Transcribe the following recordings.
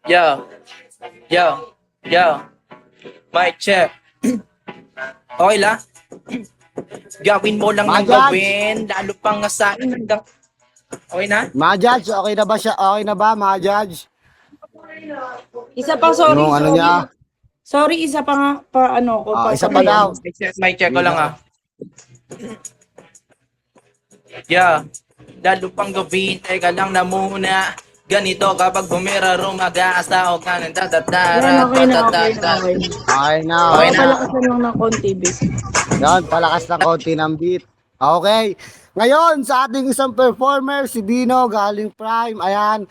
Yo, yo, yo, mic check. Okay lang? Gawin mo lang Mga ng judge, gawin, lalo pang asain hanggang... Okay na? mga judge, okay na ba siya? Okay na ba, mga judge? Isa pa, sorry, Yung ano sorry. niya, Sorry, isa pa nga, ano ko, pa isa pa daw. sabayan. Mic check ko lang ah. Yeah, lalo pang gawin, teka lang na muna. Ganito kapag bumira rumag-aasa o ka ng Yan, tatatara, okay na, okay na, tatatata. okay na. Okay na, Okay okay na. na. Palakasan lang ng konti, bis. Yan, palakas ng konti ng beat. Okay. Ngayon, sa ating isang performer, si Bino, galing Prime. Ayan,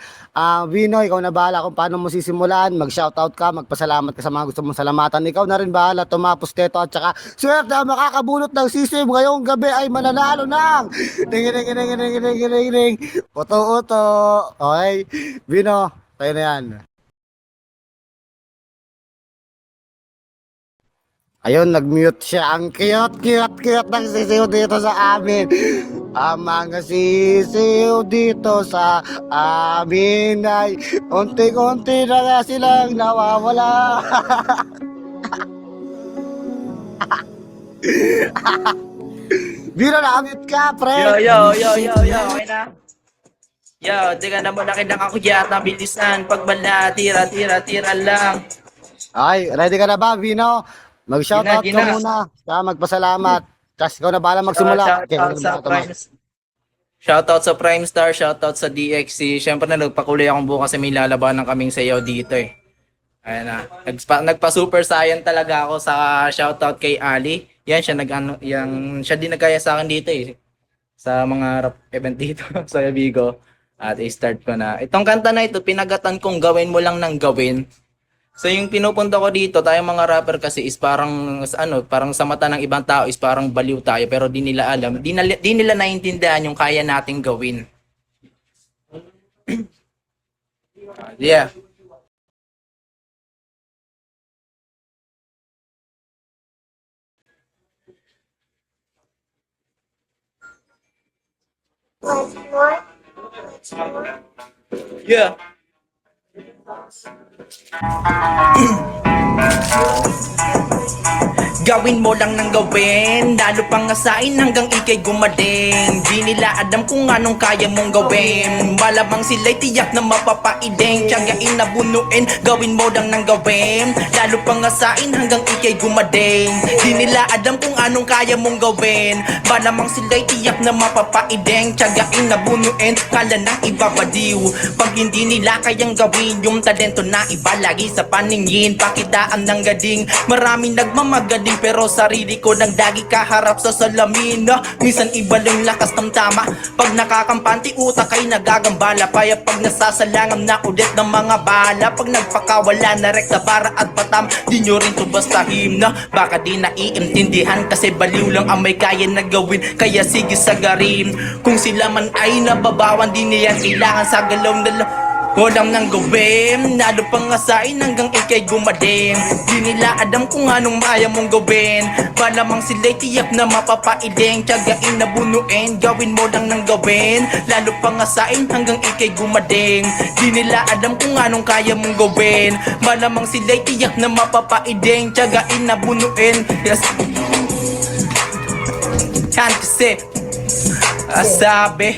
Bino, ikaw na bahala kung paano mo sisimulan. Mag-shoutout ka, magpasalamat ka sa mga gusto mong salamatan. Ikaw na rin bahala, tumapos teto at saka swerte ang makakabulot ng sisim ngayong gabi ay mananalo ng ding ding ding ding ding ding ding uto-uto. Okay, Bino, tayo na yan. Ayun, nag-mute siya. Ang cute ng sisiw dito sa amin. Ang mga sisiw dito sa amin ay unti-unti na nga silang nawawala. Biro, na-mute ka, pre. Yo, okay na? Yo, teka na muna kinang ako yata bilisan. Pagbala, tira lang. Ay, ready ka na ba, Bino? Mag-shoutout Di ka na. muna. Saka magpasalamat. Tapos ikaw na bahala magsimula. Shoutout sa Prime Star, shoutout sa DXC. Siyempre na nagpakulay akong bukas kasi may lalabanan kaming sayaw dito eh. Ayan na. Nagpa Super Saiyan talaga ako sa shoutout kay Ali. Yan siya siya din nagkaya sa akin dito eh. Sa mga rap event dito sa Bigo. At i-start ko na. Itong kanta na ito, pinagatan kong gawin mo lang ng gawin. So yung pinupunta ko dito, tayong mga rapper kasi is parang parang sa mata ng ibang tao is parang baliw tayo pero di nila alam, di nila naiintindihan yung kaya nating gawin. Yeah. Yeah. Gawin mo lang ng gawin, lalo pang asain hanggang ikay gumading. Di nila alam kung anong kaya mong gawin. Malamang sila'y tiyak na mapapaideng. Tiyagain na bunuin, gawin mo lang ng gawin, lalo pang asain hanggang ikay gumading. Di nila alam kung anong kaya mong gawin. Malamang sila'y tiyak na mapapaideng. Tiyagain na bunuin, kala ng iba badiw. Pag hindi nila kayang gawin yung talento na iba lagi sa paningin. Pakitaan ng gading, maraming nagmamagaling pero sarili ko nang dagi kaharap sa salamin. Minsan iba lang lakas ng tama. Pag nakakampanti utak ay nagagambala. Kaya pag nasasalangam na ulit ng mga bala. Pag nagpakawala na rekta para at patam, di nyo rin to basta himna. Baka di naiintindihan kasi baliw lang ang may kaya na gawin. Kaya sige sagarin. Kung sila man ay nababawan, di niyan kailangan sa galaw na lang. Walang nang gawin, lalo pang asain hanggang ikay gumading. Di nila alam kung anong maya mong gawin. Malamang sila'y tiyak na mapapaideng. Tiyagain na bunuin, gawin mo lang nang gawin, lalo pang asain hanggang ikay gumading. Di nila alam kung anong kaya mong gawin. Malamang sila'y tiyak na mapapaideng. Tiyagain na bunuin. Yes. Yan kasi sabi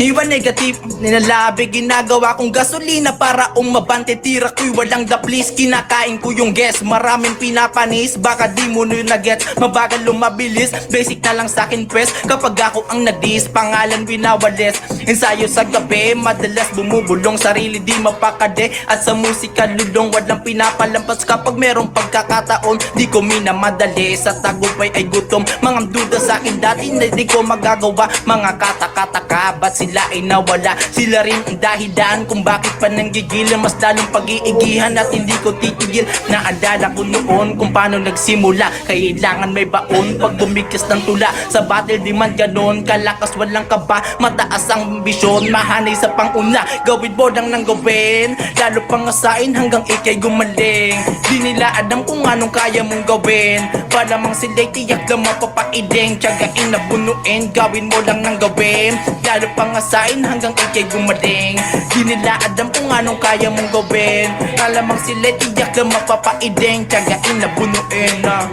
iwan negative, nilalabi, ginagawa kong gasolina para umabante. Tira ko'y walang daplis, kinakain ko yung guess. Maraming pinapanis, baka di mo nyo na-get. Mabagal lumabilis, basic na lang sa'kin pwes. Kapag ako ang nag-diss, pangalan winawalis. Ensayo sa gabi, madalas bumubulong. Sarili di mapakade, at sa musika lulong. Walang pinapalampas kapag merong pagkakataon. Di ko minamadali, sa tagumpay ay gutom. Mga duda sa'kin dati na di ko magagawa. Mga kata-kata ba't sila ay nawala? Sila rin ang dahilan kung bakit pa nanggigilan. Mas lalong pag-iigihan at hindi ko titigil. Naalala ko noon kung paano nagsimula. Kailangan may baon pag bumigkas ng tula. Sa battle di man ganon kalakas, walang kaba. Mataas ang ambisyon, mahanay sa panguna. Gawin mo lang ng gawin, lalo pang asain hanggang ikay gumaling. Di nila alam kung anong kaya mong gawin. Palamang sila'y tiyak na mapapaideng. Tiyagain na bunuin, gawin mo lang ng gawin, Lalo pang asain hanggang ikay gumading. Di nila alam kung anong kaya mong gawin. Kalamang sila tiyak na mapapaideng. Tiyagain na bunuin na.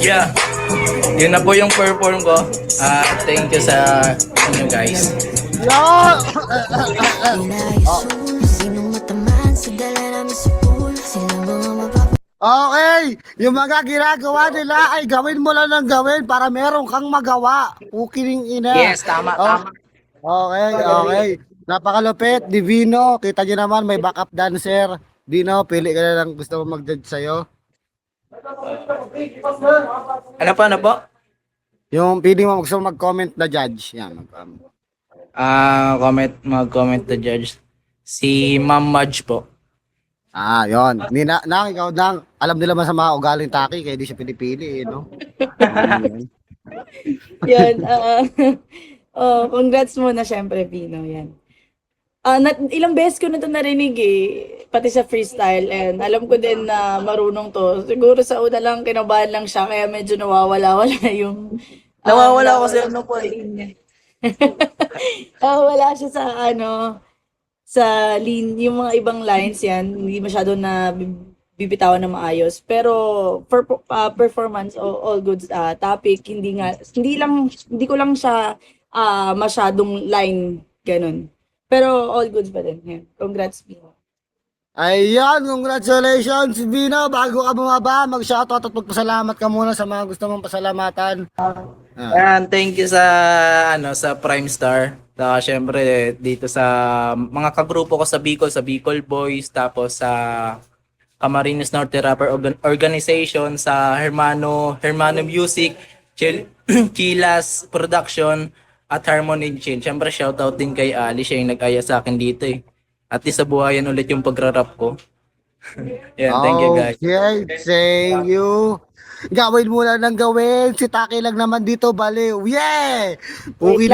Yeah, yun na po yung perform ko. Thank you sa inyo guys. Yo! Sinong matamaan sa dala namin sa pool. Silang mga mapapagod. Okay, yung mga ginagawa nila ay gawin mo lang ng gawin para meron kang magawa. Ukiling ina. Yes, tama, tama. Okay. Napakalupit, Divino. Kita nyo naman, may backup dancer. Dino, pili ka na lang gusto mo mag-judge sa'yo. Ano po? Yung pili mo gusto mo mag-comment na judge. Yan, mag-comment. Mag-comment the judge. Si Ma'am Madge po. Yon. Nang, ikaw nang, alam nila man sa mga ugaling taki, kaya di siya pinipili, no? Yan. Congrats muna syempre, Pino. Yan. Ilang beses ko na ito narinig pati sa freestyle, and alam ko din na marunong to. Siguro sa una lang, kinabahan lang siya, kaya medyo nawawala-wala yung... Nawawala ko sa ano po. Wala siya sa lean, yung mga ibang lines yan, hindi masyado na bibitawan na maayos. Pero for performance, all good. Topic, hindi ko lang siya masyadong line ganun. Pero all goods pa din. Yeah. Congrats, Pino. Ayan, congratulations, Bino. Bago ka bumaba, mag-shoutout at magpasalamat ka muna sa mga gusto mong pasalamatan. Ayan, thank you sa Prime Star. Syempre dito sa mga kagrupo ko sa Bicol Boys, tapos sa Camarines Norte Rapper Organization, sa Hermano Music, Chilas Production, at Harmony Chain. Syempre shoutout din kay Ali, siya yung nag-aya sa akin dito eh. At least sabuhayan ulit yung pagra-rap ko. Yeah, thank you guys. Okay, thank you. Gawin mo lang ng gawin. Si Taki lang naman dito, baliw. Yeah! Okay